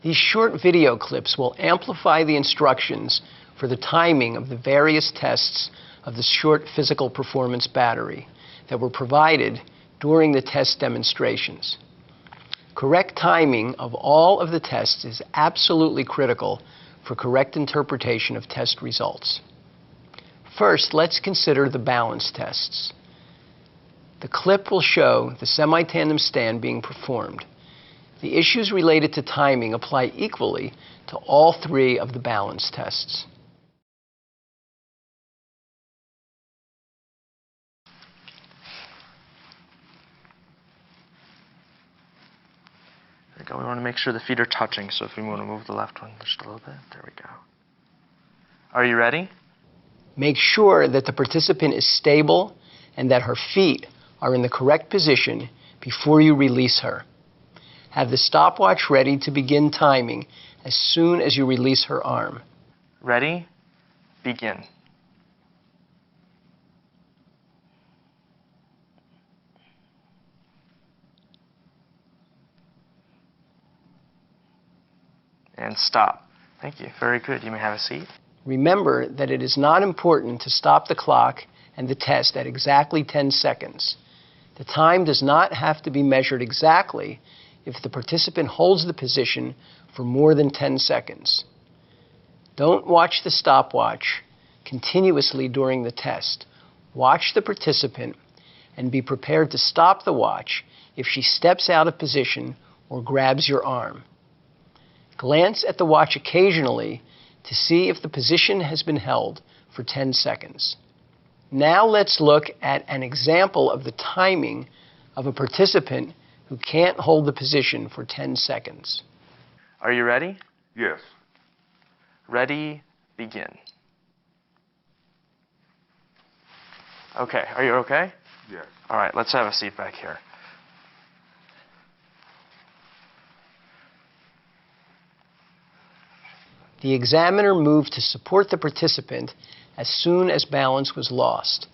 These short video clips will amplify the instructions for the timing of the various tests of the short physical performance battery that were provided during the test demonstrations. Correct timing of all of the tests is absolutely critical for correct interpretation of test results. First, let's consider the balance tests. The clip will show the semi-tandem stand being performed. The issues related to timing apply equally to all three of the balance tests. There we go. We want to make sure the feet are touching, so if we want to move the left one just a little bit, there we go. Are you ready? Make sure that the participant is stable and that her feet are in the correct position before you release her. Have the stopwatch ready to begin timing as soon as you release her arm. Ready? Begin. And stop. Thank you. Very good. You may have a seat. Remember that it is not important to stop the clock and the test at exactly 10 seconds. The time does not have to be measured exactly if the participant holds the position for more than 10 seconds. Don't watch the stopwatch continuously during the test. Watch the participant and be prepared to stop the watch if she steps out of position or grabs your arm. Glance at the watch occasionally to see if the position has been held for 10 seconds. Now let's look at an example of the timing of a participant who can't hold the position for 10 seconds. Are you ready? Yes. Ready, begin. Okay, are you okay? Yes. All right, let's have a seat back here. The examiner moved to support the participant as soon as balance was lost.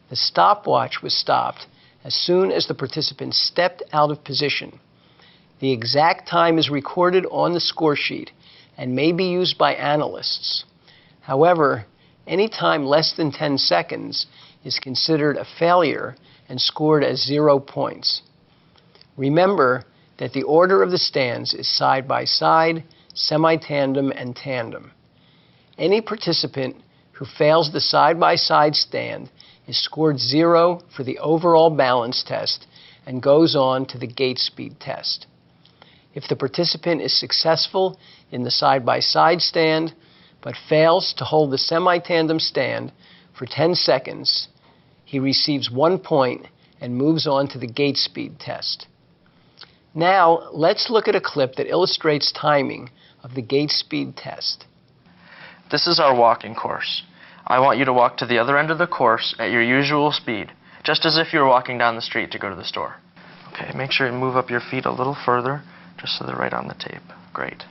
The stopwatch was stopped as soon as the participant stepped out of position. The exact time is recorded on the score sheet and may be used by analysts. However, any time less than 10 seconds is considered a failure and scored as 0 points. Remember that the order of the stands is side by side, semi-tandem, and tandem. Any participant who fails the side-by-side stand is scored 0 for the overall balance test and goes on to the gait speed test. If the participant is successful in the side-by-side stand but fails to hold the semi-tandem stand for 10 seconds, he receives 1 point and moves on to the gait speed test. Now, let's look at a clip that illustrates timing of the gait speed test. This is our walking course. I want you to walk to the other end of the course at your usual speed, just as if you were walking down the street to go to the store. Okay, make sure you move up your feet a little further, just so they're right on the tape. Great.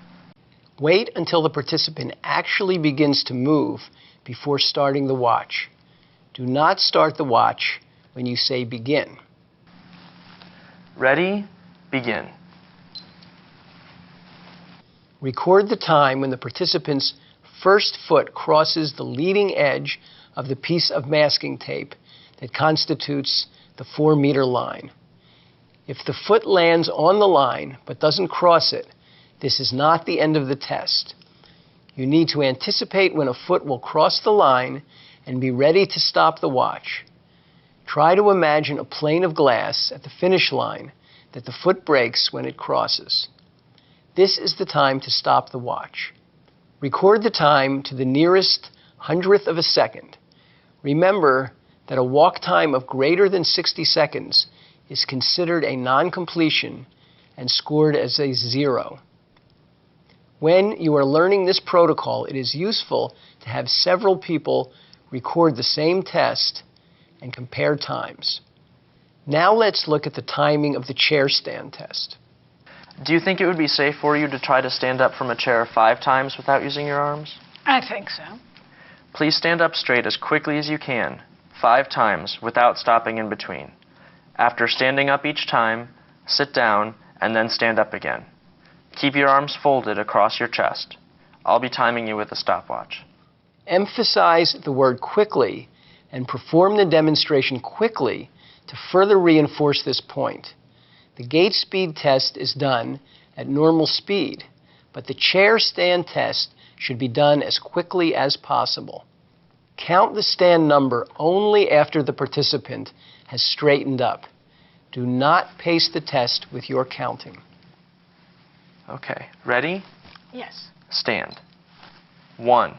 Wait until the participant actually begins to move before starting the watch. Do not start the watch when you say begin. Ready? Begin. Record the time when the participant's first foot crosses the leading edge of the piece of masking tape that constitutes the 4-meter line. If the foot lands on the line but doesn't cross it, this is not the end of the test. You need to anticipate when a foot will cross the line and be ready to stop the watch. Try to imagine a plane of glass at the finish line that the foot breaks when it crosses. This is the time to stop the watch. Record the time to the nearest hundredth of a second. Remember that a walk time of greater than 60 seconds is considered a non-completion and scored as a 0. When you are learning this protocol, it is useful to have several people record the same test and compare times. Now let's look at the timing of the chair stand test. Do you think it would be safe for you to try to stand up from a chair 5 times without using your arms? I think so. Please stand up straight as quickly as you can, 5 times without stopping in between. After standing up each time, sit down and then stand up again. Keep your arms folded across your chest. I'll be timing you with a stopwatch. Emphasize the word quickly and perform the demonstration quickly to further reinforce this point. The gait speed test is done at normal speed, but the chair stand test should be done as quickly as possible. Count the stand number only after the participant has straightened up. Do not pace the test with your counting. Okay, ready? Yes. Stand. 1,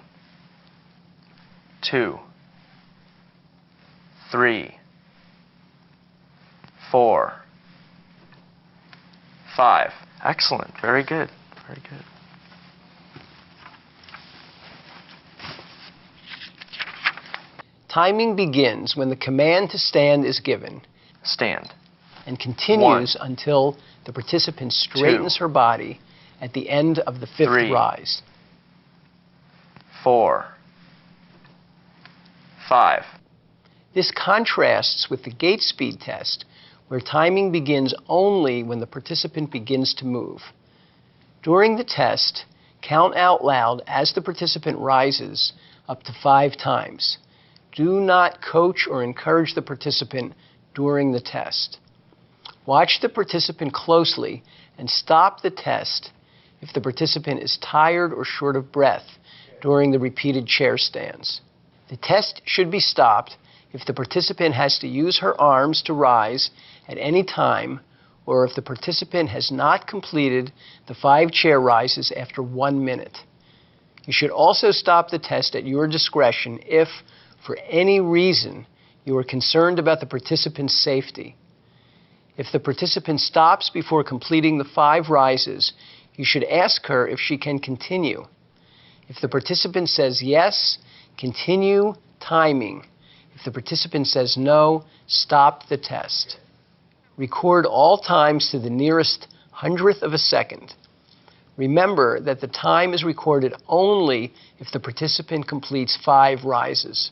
2, 3, 4, 5. Excellent. Very good. Very good. Timing begins when the command to stand is given Stand. and continues until the participant straightens her body at the end of the fifth 3, rise. 4, 5. This contrasts with the gait speed test, where timing begins only when the participant begins to move. During the test, count out loud as the participant rises up to 5 times. Do not coach or encourage the participant during the test. Watch the participant closely and stop the test if the participant is tired or short of breath during the repeated chair stands. The test should be stopped if the participant has to use her arms to rise at any time, or if the participant has not completed the 5 chair rises after 1 minute. You should also stop the test at your discretion if, for any reason, you are concerned about the participant's safety. If the participant stops before completing the 5 rises, you should ask her if she can continue. If the participant says yes, continue timing. If the participant says no, stop the test. Record all times to the nearest hundredth of a second. Remember that the time is recorded only if the participant completes 5 rises.